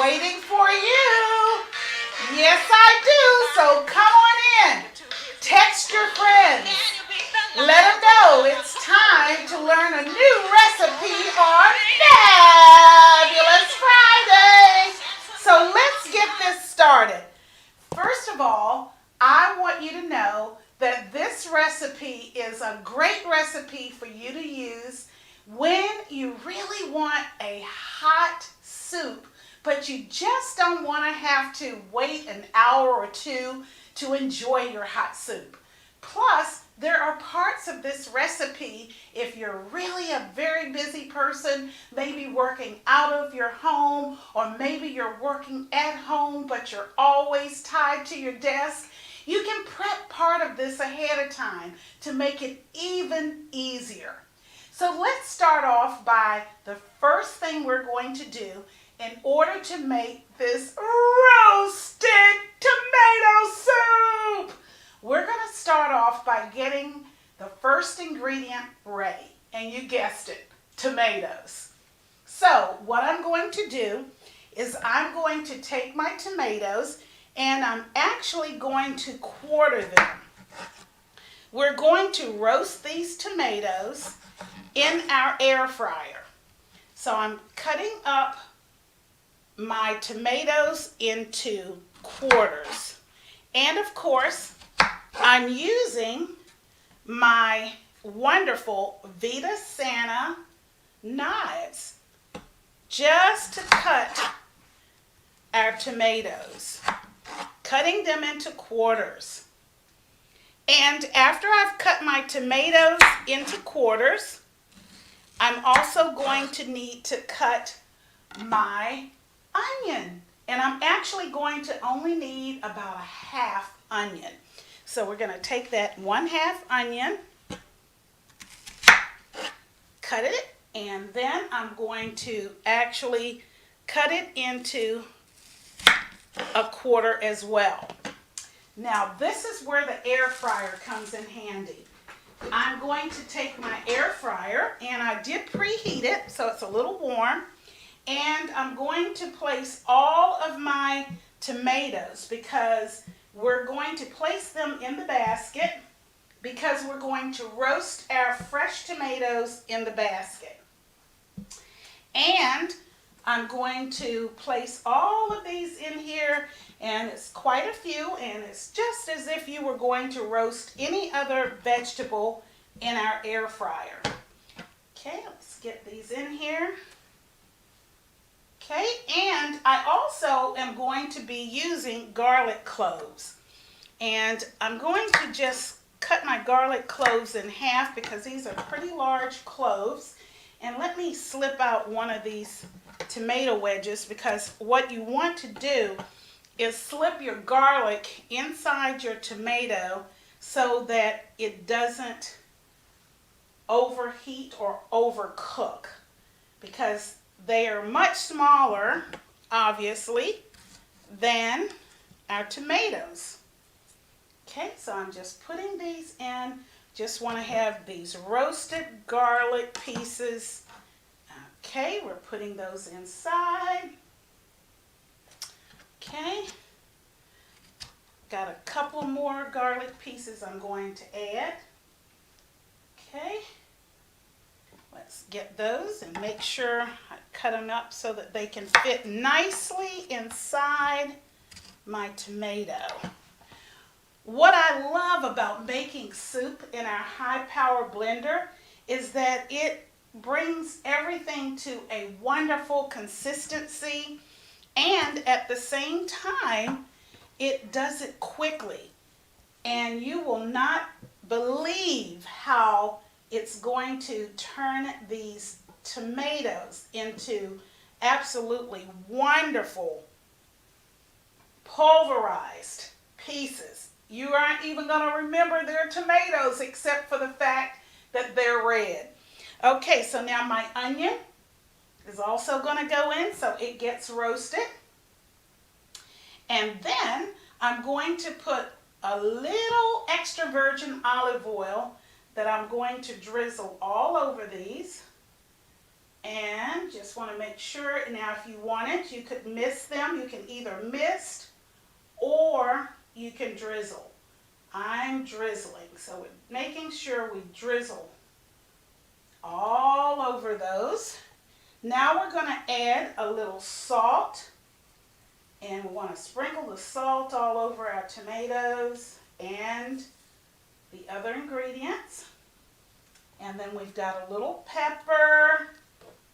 waiting for you. Yes, I do. So come on in. Text your friends. Let them know it's time to learn a new recipe on Fabulous Friday. So let's get this started. First of all, I want you to know that this recipe is a great recipe for you to use when you really want a hot soup, but you just don't want to have to wait an hour or two to enjoy your hot soup. Plus, there are parts of this recipe, if you're really a very busy person, maybe working out of your home, or maybe you're working at home, but you're always tied to your desk, you can prep part of this ahead of time to make it even easier. So let's start off by the first thing we're going to do in order to make this roasted tomato soup. We're going to start off by getting the first ingredient ready, and you guessed it, tomatoes. So what I'm going to do is I'm going to take my tomatoes and I'm actually going to quarter them. We're going to roast these tomatoes in our air fryer. So I'm cutting up my tomatoes into quarters. And of course, I'm using my wonderful 𝗍𝒂𝒂𝒏 knives just to cut our tomatoes, cutting them into quarters. And after I've cut my tomatoes into quarters, I'm also going to need to cut my onion. And I'm actually going to only need about a half onion. So we're going to take that 1/2 onion, cut it, and then I'm going to actually cut it into a quarter as well. Now this is where the air fryer comes in handy. I'm going to take my air fryer, and I did preheat it so it's a little warm, and I'm going to place all of my tomatoes because we're going to place them in the basket because we're going to roast our fresh tomatoes in the basket. And I'm going to place all of these in here, and it's quite a few, and it's just as if you were going to roast any other vegetable in our air fryer. Okay, let's get these in here. Okay, and I also am going to be using garlic cloves. And I'm going to just cut my garlic cloves in half because these are pretty large cloves. And let me slip out one of these tomato wedges, because what you want to do is slip your garlic inside your tomato so that it doesn't overheat or overcook, because they are much smaller, obviously, than our tomatoes. Okay, so I'm just putting these in. Just want to have these roasted garlic pieces. Okay, we're putting those inside. Okay, got a couple more garlic pieces I'm going to add. Okay, let's get those and make sure I cut them up so that they can fit nicely inside my tomato. What I love about making soup in our high-power blender is that it brings everything to a wonderful consistency, and at the same time, it does it quickly. And you will not believe how it's going to turn these tomatoes into absolutely wonderful pulverized pieces. You aren't even going to remember they're tomatoes except for the fact that they're red. Okay, so now my onion is also going to go in so it gets roasted. And then I'm going to put a little extra virgin olive oil that I'm going to drizzle all over these. And just want to make sure. Now if you wanted, you could mist them. You can either mist or you can drizzle. I'm drizzling, so we're making sure we drizzle all over those. Now we're going to add a little salt, and we want to sprinkle the salt all over our tomatoes and the other ingredients. And then we've got a little pepper.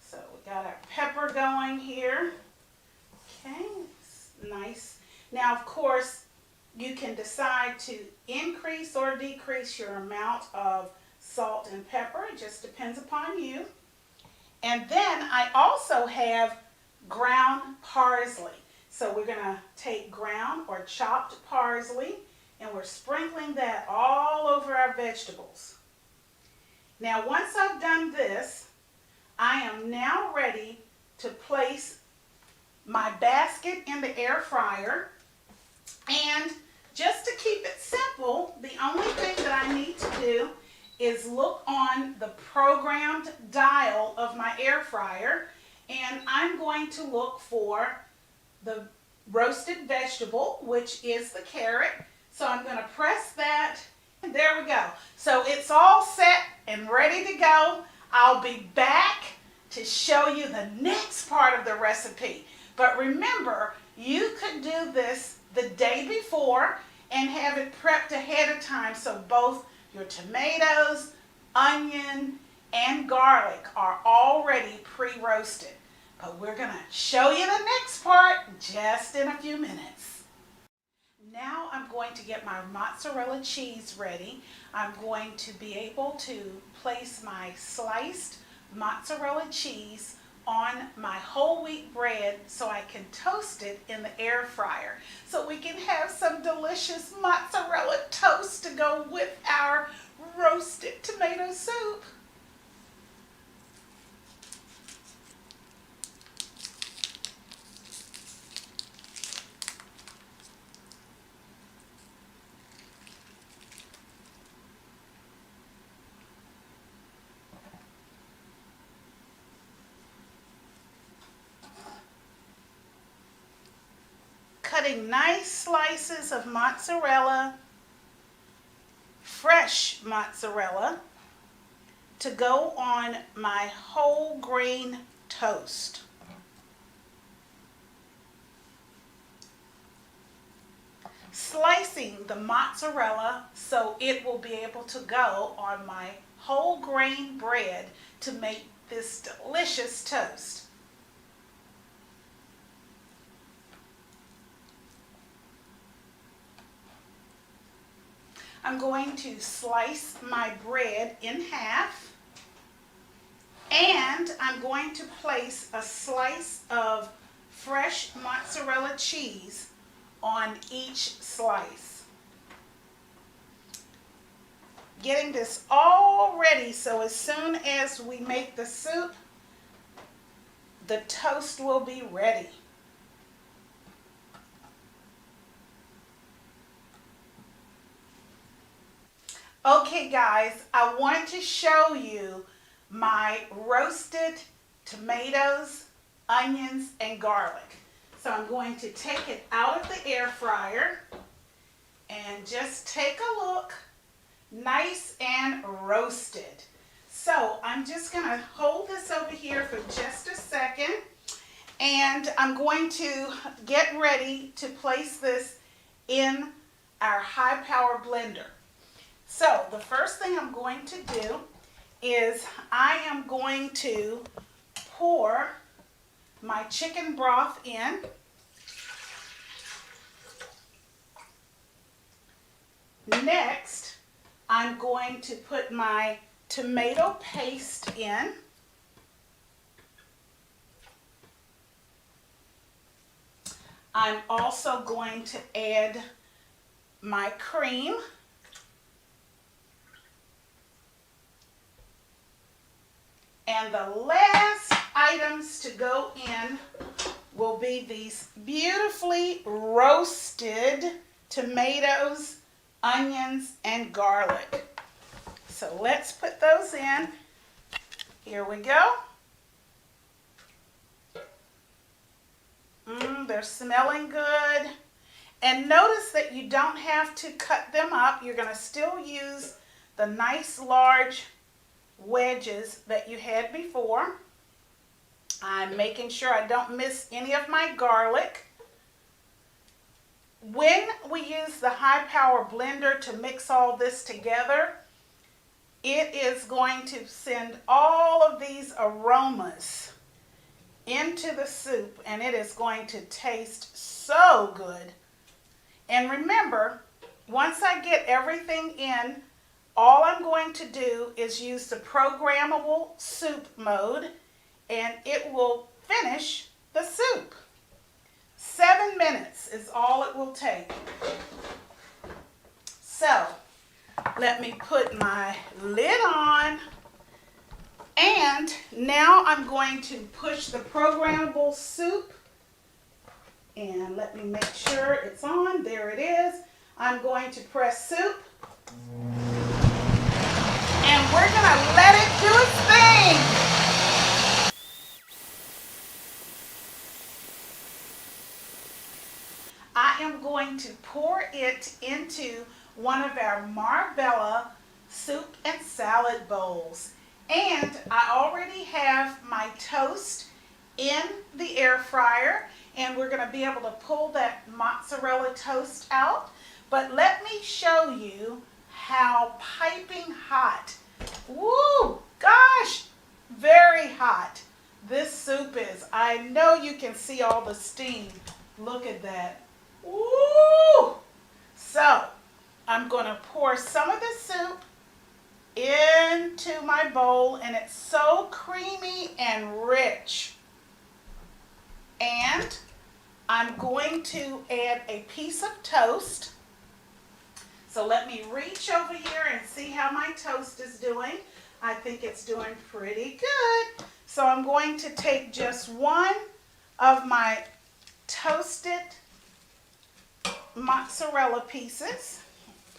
So we got our pepper going here. Okay, it's nice. Now of course you can decide to increase or decrease your amount of salt and pepper. It just depends upon you. And then I also have ground parsley. So we're going to take ground or chopped parsley, and we're sprinkling that all over our vegetables. Now once I've done this, I am now ready to place my basket in the air fryer. And just to keep it simple, the only thing that I need to do is look on the programmed dial of my air fryer, and I'm going to look for the roasted vegetable, which is the carrot. So I'm going to press that, and there we go. So it's all set and ready to go. I'll be back to show you the next part of the recipe. But remember, you could do this the day before and have it prepped ahead of time, so both your tomatoes, onion, and garlic are already pre-roasted. But we're going to show you the next part just in a few minutes. Now I'm going to get my mozzarella cheese ready. I'm going to be able to place my sliced mozzarella cheese on my whole wheat bread so I can toast it in the air fryer, so we can have some delicious mozzarella toast to go with our roasted tomato soup. Cutting nice slices of mozzarella, fresh mozzarella, to go on my whole grain toast. Slicing the mozzarella so it will be able to go on my whole grain bread to make this delicious toast. I'm going to slice my bread in half, and I'm going to place a slice of fresh mozzarella cheese on each slice. Getting this all ready so as soon as we make the soup, the toast will be ready. Okay guys, I wanted to show you my roasted tomatoes, onions, and garlic. So I'm going to take it out of the air fryer and just take a look. Nice and roasted. So I'm just going to hold this over here for just a second, and I'm going to get ready to place this in our high power blender. So the first thing I'm going to do is I am going to pour my chicken broth in. Next, I'm going to put my tomato paste in. I'm also going to add my cream. And the last items to go in will be these beautifully roasted tomatoes, onions, and garlic. So let's put those in. Here we go. them. They're smelling good. And notice that you don't have to cut them up. You're going to still use the nice large wedges that you had before. I'm making sure I don't miss any of my garlic. When we use the high power blender to mix all this together, it is going to send all of these aromas into the soup, and it is going to taste so good. And remember, once I get everything in, all I'm going to do is use the programmable soup mode, and it will finish the soup. 7 minutes is all it will take. So, let me put my lid on, and now I'm going to push the programmable soup, and let me make sure it's on. There it is. I'm going to press soup, and we're going to let it do its thing. I am going to pour it into one of our Marbella soup and salad bowls. And I already have my toast in the air fryer, and we're going to be able to pull that mozzarella toast out. But let me show you how piping hot, woo, gosh, very hot this soup is. I know you can see all the steam. Look at that. Woo! So, I'm going to pour some of the soup into my bowl, and it's so creamy and rich. And I'm going to add a piece of toast. So let me reach over here and see how my toast is doing. I think it's doing pretty good. So I'm going to take just one of my toasted mozzarella pieces,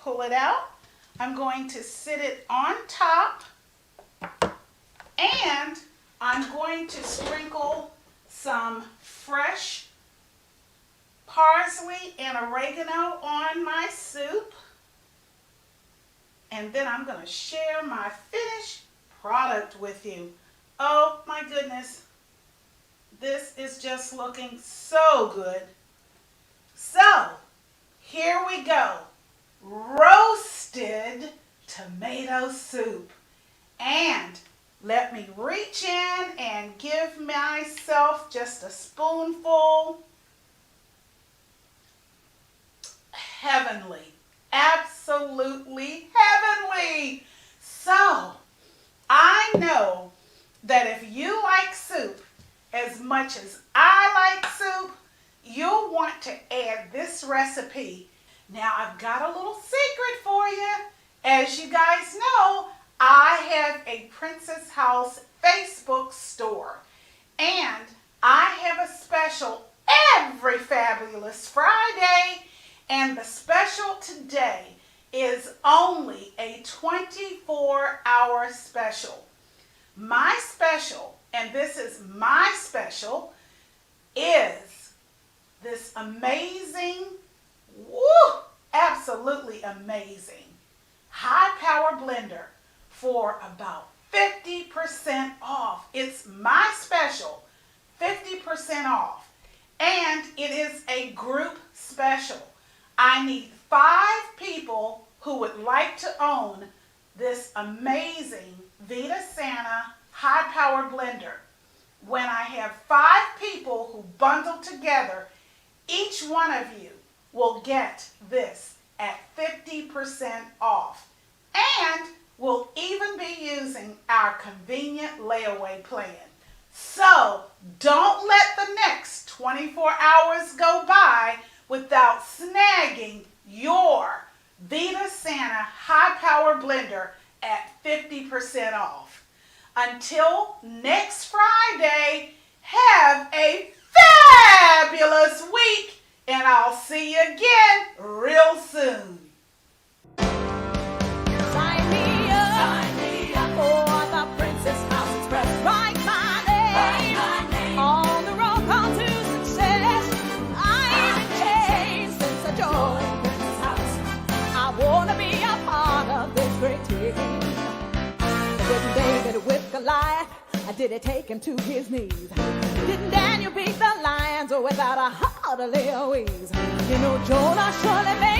pull it out. I'm going to sit it on top, and I'm going to sprinkle some fresh parsley and oregano on my soup. And then I'm going to share my finished product with you. Oh my goodness, this is just looking so good. So, here we go. Roasted tomato soup. And let me reach in and give myself just a spoonful. Heavenly. Absolutely heavenly. So, I know that if you like soup as much as I like soup, you'll want to add this recipe. Now, I've got a little secret for you. As you guys know, I have a Princess House Facebook store, and I have a special every Fabulous Friday, and the special today is only a 24-hour special. My special, and this is my special, is this amazing, woo, absolutely amazing high power blender for about 50% off. It's my special, 50% off, and it is a group special. I need 5 people who would like to own this amazing 𝒑𝒂𝒏 high power blender. When I have 5 people who bundle together, each one of you will get this at 50% off. And we'll even be using our convenient layaway plan. So don't let the next 24 hours go by without snagging your 𝒑𝒂𝒏 high power blender at 50% off. Until next Friday, have a fabulous week, and I'll see you again real soon. Sign me up for the Princess House Express. Write my name on the road call to success. did it take him to his knees? Didn't Daniel beat the lions without a hardly a wheeze? You know, Jonah surely made